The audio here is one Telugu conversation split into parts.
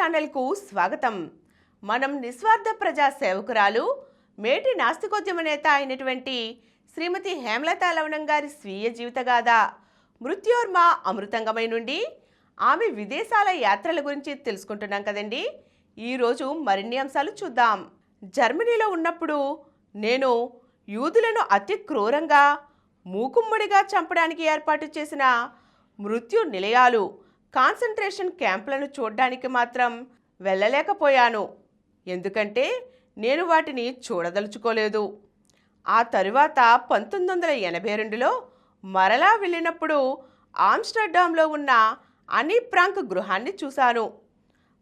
ఛానల్కు స్వాగతం. మనం నిస్వార్థ ప్రజా సేవకురాలు మేటి నాస్తికోద్యమ నేత అయినటువంటి శ్రీమతి హేమలత లవణం గారి స్వీయ జీవితగాథ మృత్యోర్మ అమృతంగమై నుండి ఆమె విదేశాల యాత్రల గురించి తెలుసుకుంటున్నాం కదండి. ఈరోజు మరిన్ని అంశాలు చూద్దాం. జర్మనీలో ఉన్నప్పుడు నేను యూదులను అతి క్రూరంగా మూకుమ్మడిగా చంపడానికి ఏర్పాటు చేసిన మృత్యు నిలయాలు కాన్సంట్రేషన్ క్యాంపులను చూడడానికి మాత్రం వెళ్ళలేకపోయాను. ఎందుకంటే నేను వాటిని చూడదలుచుకోలేదు. ఆ తరువాత 1982లో మరలా వెళ్ళినప్పుడు ఆమ్స్టర్డామ్లో ఉన్న అనీ ఫ్రాంక్ గృహాన్ని చూశాను.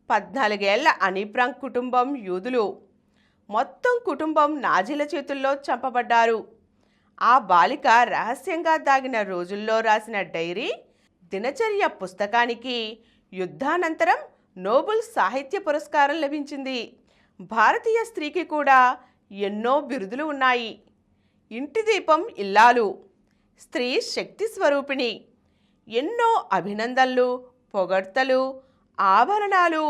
14 ఏళ్ల అనీ ఫ్రాంక్ కుటుంబం యూదులు. మొత్తం కుటుంబం నాజీల చేతుల్లో చంపబడ్డారు. ఆ బాలిక రహస్యంగా దాగిన రోజుల్లో రాసిన డైరీ దినచర్య పుస్తకానికి యుద్ధానంతరం నోబెల్ సాహిత్య పురస్కారం లభించింది. భారతీయ స్త్రీకి కూడా ఎన్నో బిరుదులు ఉన్నాయి. ఇంటి దీపం ఇల్లాలు, స్త్రీ శక్తి స్వరూపిణి, ఎన్నో అభినందనలు, పొగడ్తలు, ఆభరణాలు,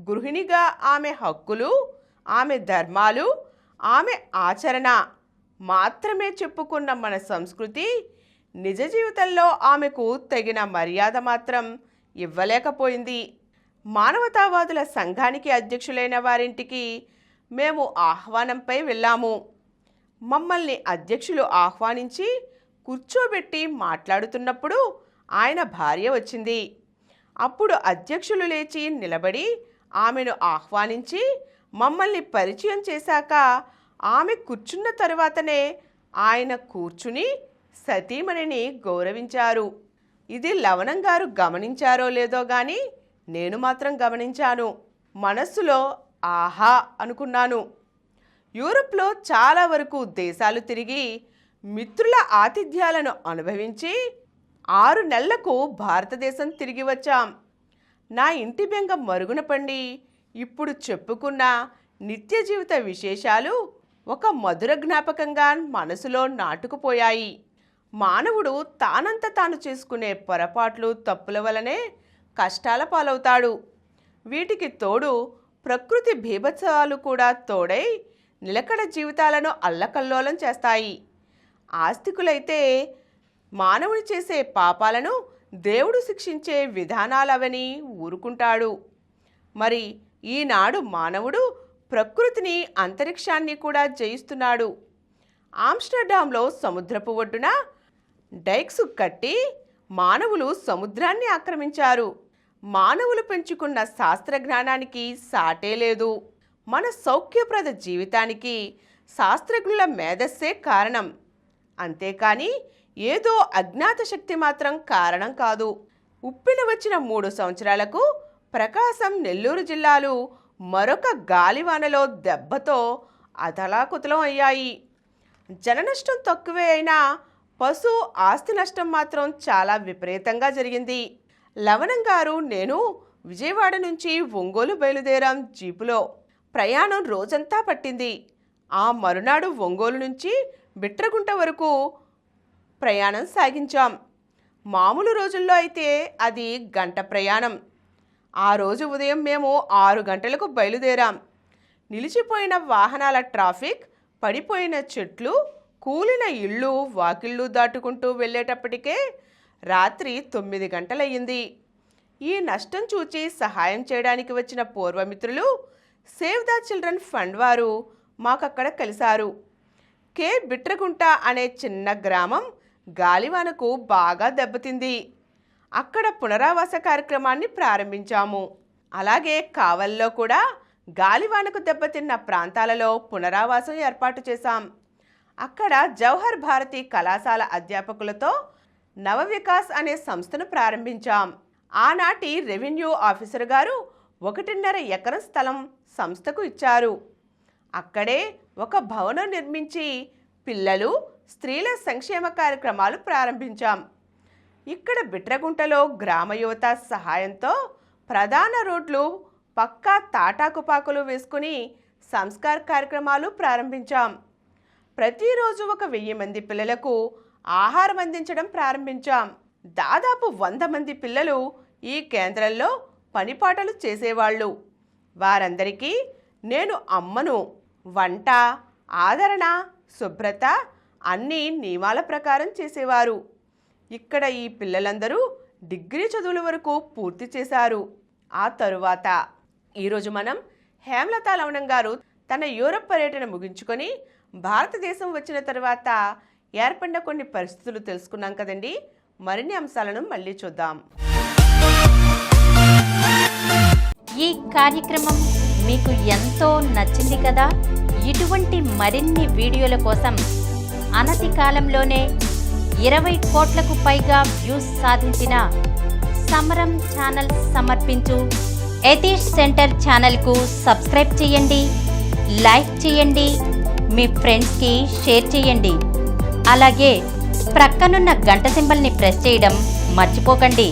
గృహిణిగా ఆమె హక్కులు, ఆమె ధర్మాలు, ఆమె ఆచరణ మాత్రమే చెప్పుకున్న మన సంస్కృతి నిజ జీవితంలో ఆమెకు తగిన మర్యాద మాత్రం ఇవ్వలేకపోయింది. మానవతావాదుల సంఘానికి అధ్యక్షులైన వారింటికి మేము ఆహ్వానంపై వెళ్ళాము. మమ్మల్ని అధ్యక్షులు ఆహ్వానించి కూర్చోబెట్టి మాట్లాడుతున్నప్పుడు ఆయన భార్య వచ్చింది. అప్పుడు అధ్యక్షులు లేచి నిలబడి ఆమెను ఆహ్వానించి మమ్మల్ని పరిచయం చేశాక ఆమె కూర్చున్న తరువాతనే ఆయన కూర్చుని సతీమణిని గౌరవించారు. ఇది లవణం గారు గమనించారో లేదో గాని నేను మాత్రం గమనించాను. మనస్సులో ఆహా అనుకున్నాను. యూరప్లో చాలా వరకు దేశాలు తిరిగి మిత్రుల ఆతిథ్యాలను అనుభవించి 6 నెలలకు భారతదేశం తిరిగి వచ్చాం. నా ఇంటి బెంగ మరుగున పండి ఇప్పుడు చెప్పుకున్న నిత్య జీవిత విశేషాలు ఒక మధుర జ్ఞాపకంగా మనసులో నాటుకుపోయాయి. మానవుడు తానంత తాను చేసుకునే పొరపాట్లు తప్పుల వలనే కష్టాల పాలవుతాడు. వీటికి తోడు ప్రకృతి బీభత్సాలు కూడా తోడై నిలకడ జీవితాలను అల్లకల్లోలం చేస్తాయి. ఆస్తికులైతే మానవుని చేసే పాపాలను దేవుడు శిక్షించే విధానాలవని ఊరుకుంటాడు. మరి ఈనాడు మానవుడు ప్రకృతిని అంతరిక్షాన్ని కూడా జయిస్తున్నాడు. ఆమ్స్టర్డామ్లో సముద్రపు ఒడ్డున డైక్స్ కట్టి మానవులు సముద్రాన్ని ఆక్రమించారు. మానవులు పెంచుకున్న శాస్త్రజ్ఞానానికి సాటే లేదు. మన సౌఖ్యప్రద జీవితానికి శాస్త్రజ్ఞుల మేధస్సే కారణం. అంతేకాని ఏదో అజ్ఞాత శక్తి మాత్రం కారణం కాదు. ఉప్పిన వచ్చిన 3 సంవత్సరాలకు ప్రకాశం, నెల్లూరు జిల్లాలు మరొక గాలివానలో దెబ్బతో అతలాకుతలం అయ్యాయి. జననష్టం తక్కువే అయినా పశు ఆస్తి నష్టం మాత్రం చాలా విపరీతంగా జరిగింది. లవణం గారు నేను విజయవాడ నుంచి ఒంగోలు బయలుదేరాం జీపులో. ప్రయాణం రోజంతా పట్టింది. ఆ మరునాడు ఒంగోలు నుంచి బిట్రగుంట వరకు ప్రయాణం సాగించాం. మామూలు రోజుల్లో అయితే అది గంట ప్రయాణం. ఆ రోజు ఉదయం మేము 6 గంటలకు బయలుదేరాం. నిలిచిపోయిన వాహనాల ట్రాఫిక్, పడిపోయిన చెట్లు, కూలిన ఇళ్ళు, వాకిళ్ళు దాటుకుంటూ వెళ్ళేటప్పటికే రాత్రి 9 గంటలయ్యింది. ఈ నష్టం చూచి సహాయం చేయడానికి వచ్చిన పూర్వమిత్రులు సేవ్ ద చిల్డ్రన్ ఫండ్ వారు మాకక్కడ కలిశారు. కే బిట్రగుంట అనే చిన్న గ్రామం గాలివానకు బాగా దెబ్బతింది. అక్కడ పునరావాస కార్యక్రమాన్ని ప్రారంభించాము. అలాగే కావల్లో కూడా గాలివానకు దెబ్బతిన్న ప్రాంతాలలో పునరావాసం ఏర్పాటు చేశాం. అక్కడ జవహర్ భారతి కళాశాల అధ్యాపకులతో నవవికాస్ అనే సంస్థను ప్రారంభించాం. ఆనాటి రెవెన్యూ ఆఫీసర్ గారు 1.5 ఎకరం స్థలం సంస్థకు ఇచ్చారు. అక్కడే ఒక భవనం నిర్మించి పిల్లలు, స్త్రీల సంక్షేమ కార్యక్రమాలు ప్రారంభించాం. ఇక్కడ బిట్రగుంటలో గ్రామ యువత సహాయంతో ప్రధాన రోడ్లు పక్కా తాటాకుపాకులు వేసుకుని సంస్కార కార్యక్రమాలు ప్రారంభించాం. ప్రతిరోజు 1000 మంది పిల్లలకు ఆహారం అందించడం ప్రారంభించాం. దాదాపు 100 మంది పిల్లలు ఈ కేంద్రంలో పనిపాటలు చేసేవాళ్ళు. వారందరికీ నేను అమ్మను. వంట, ఆదరణ, శుభ్రత అన్నీ నియమాల ప్రకారం చేసేవారు. ఇక్కడ ఈ పిల్లలందరూ డిగ్రీ చదువుల వరకు పూర్తి చేశారు. ఆ తరువాత ఈరోజు మనం హేమలత లవణం గారు తన యూరప్ పర్యటన ముగించుకొని భారతదేశం వచ్చిన తర్వాత ఏర్పడిన కొన్ని పరిస్థితులు తెలుసుకున్నాం కదండి. మరిన్ని అంశాలను మళ్ళీ చూద్దాం. ఈ కార్యక్రమం మీకు ఎంతో నచ్చింది కదా. ఇటువంటి మరిన్ని వీడియోల కోసం అనతి కాలంలోనే 20 కోట్లకు పైగా వ్యూస్ సాధించిన సమరం ఛానల్ సమర్పించు యతీష్ సెంటర్ ఛానల్కు సబ్స్క్రైబ్ చేయండి, లైక్ చేయండి, మీ ఫ్రెండ్స్కి షేర్ చేయండి. అలాగే ప్రక్కనున్న గంట సింబల్ని ప్రెస్ చేయడం మర్చిపోకండి.